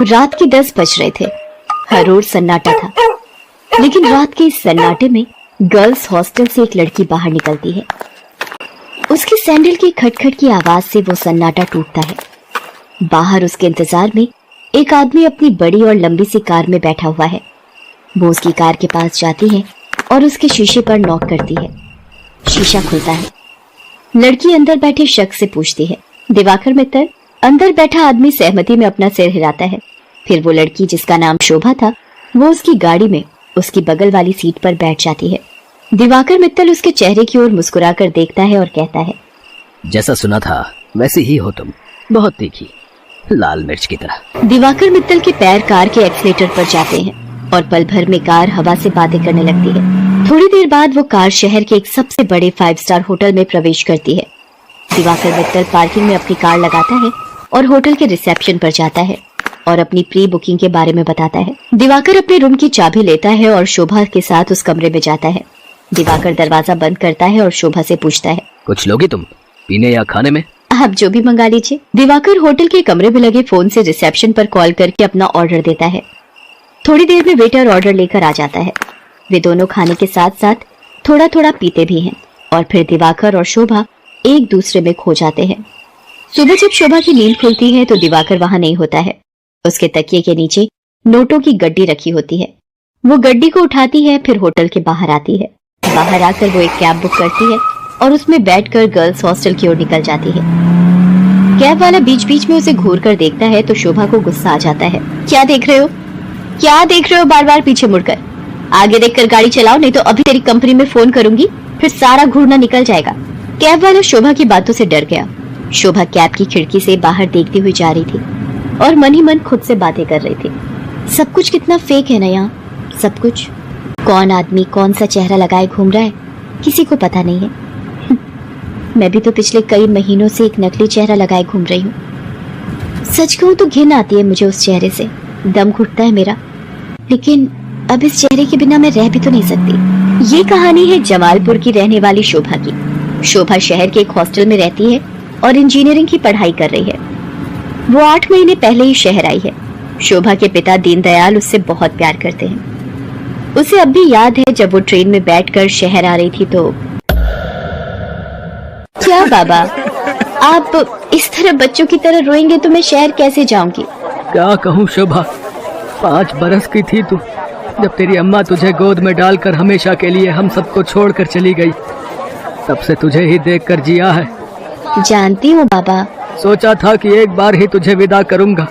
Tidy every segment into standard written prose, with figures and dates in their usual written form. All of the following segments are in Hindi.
रात के 10 बज रहे थे। हर ओर सन्नाटा था, लेकिन रात के इस सन्नाटे में गर्ल्स हॉस्टल से एक लड़की बाहर निकलती है। उसकी सैंडल की खटखट की आवाज से वो सन्नाटा टूटता है। बाहर उसके इंतजार में एक आदमी अपनी बड़ी और लंबी सी कार में बैठा हुआ है। वो उसकी कार के पास जाती है और उसके शीशे पर नॉक करती है। शीशा खुलता है। लड़की अंदर बैठे शख्स से पूछती है, दिवाकर मित्तल? अंदर बैठा आदमी सहमति में अपना सिर हिलाता है। फिर वो लड़की, जिसका नाम शोभा था, वो उसकी गाड़ी में उसकी बगल वाली सीट पर बैठ जाती है। दिवाकर मित्तल उसके चेहरे की ओर मुस्कुराकर देखता है और कहता है, जैसा सुना था वैसे ही हो तुम, बहुत तीखी, लाल मिर्च की तरह। दिवाकर मित्तल के पैर कार के एक्सीलेटर पर जाते हैं और पल भर में कार हवा से बातें करने लगती है। थोड़ी देर बाद वो कार शहर के एक सबसे बड़े 5 स्टार होटल में प्रवेश करती है। दिवाकर मित्तल पार्किंग में अपनी कार लगाता है और होटल के रिसेप्शन पर जाता है और अपनी प्री बुकिंग के बारे में बताता है। दिवाकर अपने रूम की चाबी लेता है और शोभा के साथ उस कमरे में जाता है। दिवाकर दरवाजा बंद करता है और शोभा से पूछता है, कुछ लोगी तुम, पीने या खाने में? आप जो भी मंगा लीजिए। दिवाकर होटल के कमरे में लगे फोन से रिसेप्शन पर कॉल करके अपना ऑर्डर देता है। थोड़ी देर में वेटर ऑर्डर लेकर आ जाता है। वे दोनों खाने के साथ साथ थोड़ा थोड़ा पीते भी हैं और फिर दिवाकर और शोभा एक दूसरे में खो जाते हैं। सुबह जब शोभा की नींद खुलती है तो दिवाकर वहां नहीं होता है। उसके तकिए के नीचे नोटों की गड्डी रखी होती है। वो गड्डी को उठाती है, फिर होटल के बाहर आती है। बाहर आकर वो एक कैब बुक करती है और उसमें बैठकर गर्ल्स हॉस्टल की ओर निकल जाती है। कैब वाला बीच बीच में उसे घूर कर देखता है तो शोभा को गुस्सा आ जाता है। क्या देख रहे हो? क्या देख रहे हो बार बार पीछे मुड़कर? आगे देखकर गाड़ी चलाओ, नहीं तो अभी तेरी कंपनी में फोन करूंगी, फिर सारा घूरना निकल जाएगा। कैब वाला शोभा की बातों से डर गया। शोभा कैब की खिड़की से बाहर देखती हुई जा रही थी और मन ही मन खुद से बातें कर रही थी। सब कुछ कितना फेक है ना यहाँ, सब कुछ। कौन आदमी कौन सा चेहरा लगाए घूम रहा है, किसी को पता नहीं है। मैं भी तो पिछले कई महीनों से एक नकली चेहरा लगाए घूम रही हूँ। सच कहूँ तो घिन आती है मुझे उस चेहरे से, दम घुटता है मेरा। लेकिन अब इस चेहरे के बिना मैं रह भी तो नहीं सकती। ये कहानी है जमालपुर की रहने वाली शोभा की। शोभा शहर के एक हॉस्टल में रहती है और इंजीनियरिंग की पढ़ाई कर रही है। वो 8 महीने पहले ही शहर आई है। शोभा के पिता दीनदयाल उससे बहुत प्यार करते हैं। उसे अब भी याद है जब वो ट्रेन में बैठकर शहर आ रही थी तो। क्या बाबा, आप इस तरह बच्चों की तरह रोएंगे तो मैं शहर कैसे जाऊंगी? क्या कहूँ शोभा, 5 बरस की थी तू जब तेरी अम्मा तुझे गोद में डालकर हमेशा के लिए हम सबको छोड़कर चली गई। तब से तुझे ही देखकर जिया है। जानती हूँ बाबा। सोचा था कि एक बार ही तुझे विदा करूंगा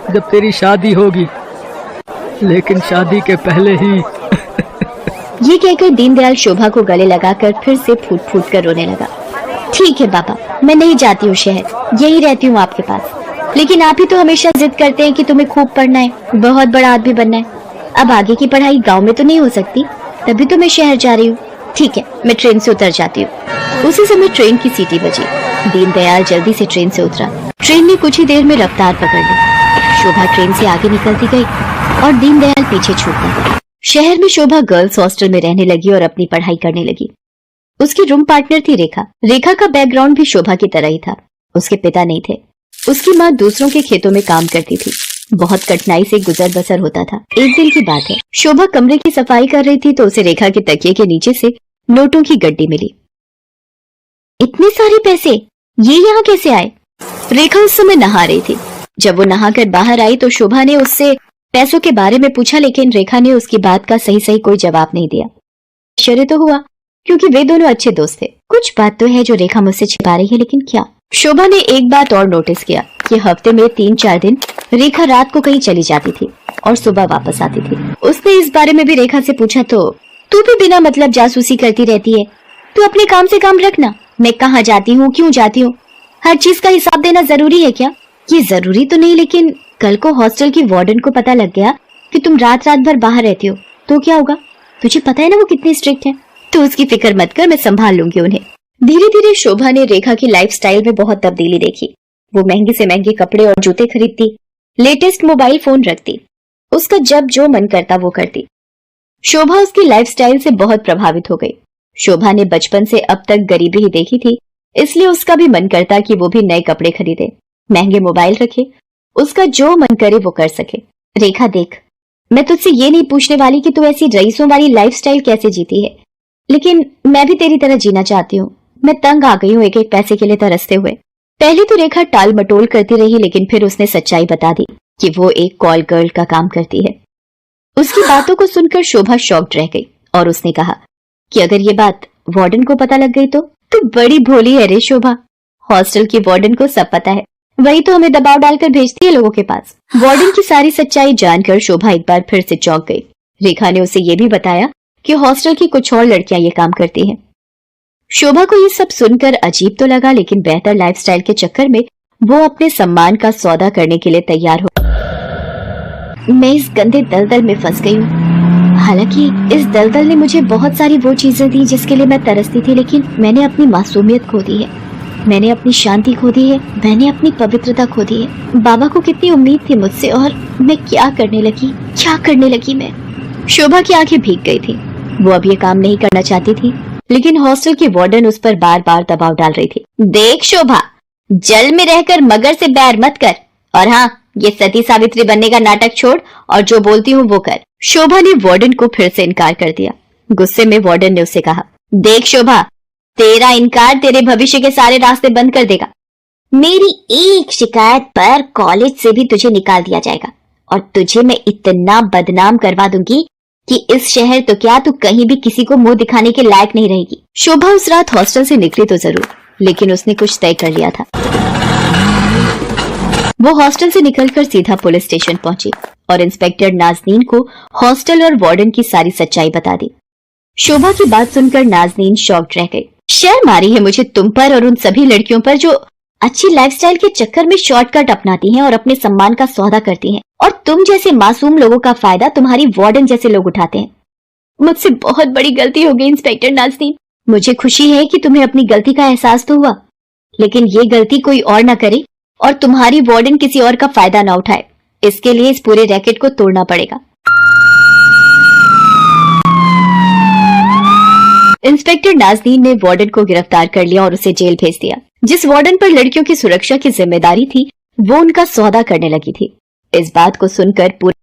जब तेरी शादी होगी, लेकिन शादी के पहले ही। ये कहकर दीनदयाल शोभा को गले लगाकर फिर से फूट फूट कर रोने लगा। ठीक है बाबा, मैं नहीं जाती हूँ शहर, यही रहती हूँ आपके पास। लेकिन आप ही तो हमेशा जिद करते हैं कि तुम्हें खूब पढ़ना है, बहुत बड़ा आदमी बनना है। अब आगे की पढ़ाई गांव में तो नहीं हो सकती, तभी तो मैं शहर जा रही हूँ। ठीक है, मैं ट्रेन से उतर जाती हूँ। उसी समय ट्रेन की सीटी बजी। दीनदयाल जल्दी से ट्रेन से उतरा। ट्रेन ने कुछ ही देर में रफ्तार पकड़ ली। शोभा ट्रेन से आगे निकलती गई और दीनदयाल पीछे छूटता गया। शहर में शोभा गर्ल्स हॉस्टल में रहने लगी और अपनी पढ़ाई करने लगी। उसकी रूम पार्टनर थी रेखा। रेखा का बैकग्राउंड भी शोभा की तरह ही था। उसके पिता नहीं थे। उसकी माँ दूसरों के खेतों में काम करती थी। बहुत कठिनाई से गुजर बसर होता था। एक दिन की बात है, शोभा कमरे की सफाई कर रही थी तो उसे रेखा के तकिए के नीचे से नोटों की गड्डी मिली। इतने सारे पैसे ये यहाँ कैसे आए? रेखा उस समय नहा रही थी। जब वो नहाकर बाहर आई तो शोभा ने उससे पैसों के बारे में पूछा, लेकिन रेखा ने उसकी बात का सही सही कोई जवाब नहीं दिया। आश्चर्य तो हुआ क्योंकि वे दोनों अच्छे दोस्त थे। कुछ बात तो है जो रेखा मुझसे छिपा रही है, लेकिन क्या? शोभा ने एक बात और नोटिस किया कि हफ्ते में 3-4 दिन रेखा रात को कहीं चली जाती थी और सुबह वापस आती थी। उसने इस बारे में भी रेखा से पूछा तो, तू भी बिना मतलब जासूसी करती रहती है, तू अपने काम से काम रखना। मैं कहाँ जाती हूँ, क्यों जाती हूँ, हर चीज का हिसाब देना जरूरी है क्या? ये जरूरी तो नहीं, लेकिन कल को हॉस्टल की वार्डन को पता लग गया कि तुम रात रात भर बाहर रहती हो तो क्या होगा? तुझे पता है ना वो कितनी स्ट्रिक्ट है। तो उसकी फिक्र मत कर, मैं संभाल लूंगी उन्हें। धीरे धीरे शोभा ने रेखा की लाइफस्टाइल में बहुत तब्दीली देखी। वो महंगे से महंगे कपड़े और जूते खरीदती, लेटेस्ट मोबाइल फोन रखती, उसका जब जो मन करता वो करती। शोभा उसकी लाइफस्टाइल से बहुत प्रभावित हो गई। शोभा ने बचपन से अब तक गरीबी ही देखी थी, इसलिए उसका भी मन करता कि वो भी नए कपड़े खरीदे, महंगे मोबाइल रखे। उसका जो मन करे वो कर सके। रेखा देख, मैं तुझसे ये नहीं पूछने वाली कि तू ऐसी रईसों वाली लाइफस्टाइल कैसे जीती है, लेकिन मैं भी तेरी तरह जीना चाहती हूँ। मैं तंग आ गई हूँ एक एक पैसे के लिए तरसते हुए। पहले तो रेखा टाल मटोल करती रही, लेकिन फिर उसने सच्चाई बता दी कि वो एक कॉल गर्ल का काम करती है। उसकी बातों को सुनकर शोभा शॉक्ड रह गई और उसने कहा कि अगर ये बात वार्डन को पता लग गई तो? तू बड़ी भोली है रे शोभा। हॉस्टल की वार्डन को सब पता है, वही तो हमें दबाव डालकर भेजती है लोगों के पास। वार्डन की सारी सच्चाई जानकर शोभा एक बार फिर से चौंक गई। रेखा ने उसे ये भी बताया कि हॉस्टल की कुछ और लड़कियां ये काम करती हैं। शोभा को ये सब सुनकर अजीब तो लगा, लेकिन बेहतर लाइफस्टाइल के चक्कर में वो अपने सम्मान का सौदा करने के लिए तैयार हो। मैं इस गंदे दलदल में फंस गई हूँ। हालांकि इस दलदल ने मुझे बहुत सारी वो चीजें दी जिसके लिए मैं तरसती थी, लेकिन मैंने अपनी मासूमियत खो दी है, मैंने अपनी शांति खो दी है, मैंने अपनी पवित्रता खो दी है। बाबा को कितनी उम्मीद थी मुझसे, और मैं क्या करने लगी मैं। शोभा की आंखें भीग गई थी। वो अब ये काम नहीं करना चाहती थी, लेकिन हॉस्टल की वार्डन उस पर बार बार दबाव डाल रही थी। देख शोभा, जल में रहकर मगर से बैर मत कर, और हाँ, ये सती सावित्री बनने का नाटक छोड़ और जो बोलती हूँ वो कर। शोभा ने वार्डन को फिर से इनकार कर दिया। गुस्से में वार्डन ने उससे कहा, देख शोभा, तेरा इनकार तेरे भविष्य के सारे रास्ते बंद कर देगा। मेरी एक शिकायत पर कॉलेज से भी तुझे निकाल दिया जाएगा, और तुझे मैं इतना बदनाम करवा दूंगी कि इस शहर तो क्या, तू कहीं भी किसी को मुंह दिखाने के लायक नहीं रहेगी। शोभा उस रात हॉस्टल से निकली तो जरूर, लेकिन उसने कुछ तय कर लिया था। वो हॉस्टल से निकलकर सीधा पुलिस स्टेशन पहुंची और इंस्पेक्टर नाज़नीन को हॉस्टल और वार्डन की सारी सच्चाई बता दी। शोभा की बात सुनकर नाज़नीन शॉक्ड रह गई। शर्म आ रही है मुझे तुम पर और उन सभी लड़कियों पर जो अच्छी लाइफस्टाइल के चक्कर में शॉर्टकट अपनाती हैं और अपने सम्मान का सौदा करती हैं, और तुम जैसे मासूम लोगों का फायदा तुम्हारी वार्डन जैसे लोग उठाते हैं। मुझसे बहुत बड़ी गलती हो गई इंस्पेक्टर नाज़नीन। मुझे खुशी है कि तुम्हें अपनी गलती का एहसास तो हुआ, लेकिन ये गलती कोई और ना करे और तुम्हारी वार्डन किसी और का फायदा ना उठाए। इसके लिए इस पूरे रैकेट को तोड़ना पड़ेगा। इंस्पेक्टर नाज़नीन ने वार्डन को गिरफ्तार कर लिया और उसे जेल भेज दिया। जिस वार्डन पर लड़कियों की सुरक्षा की जिम्मेदारी थी, वो उनका सौदा करने लगी थी। इस बात को सुनकर पूरे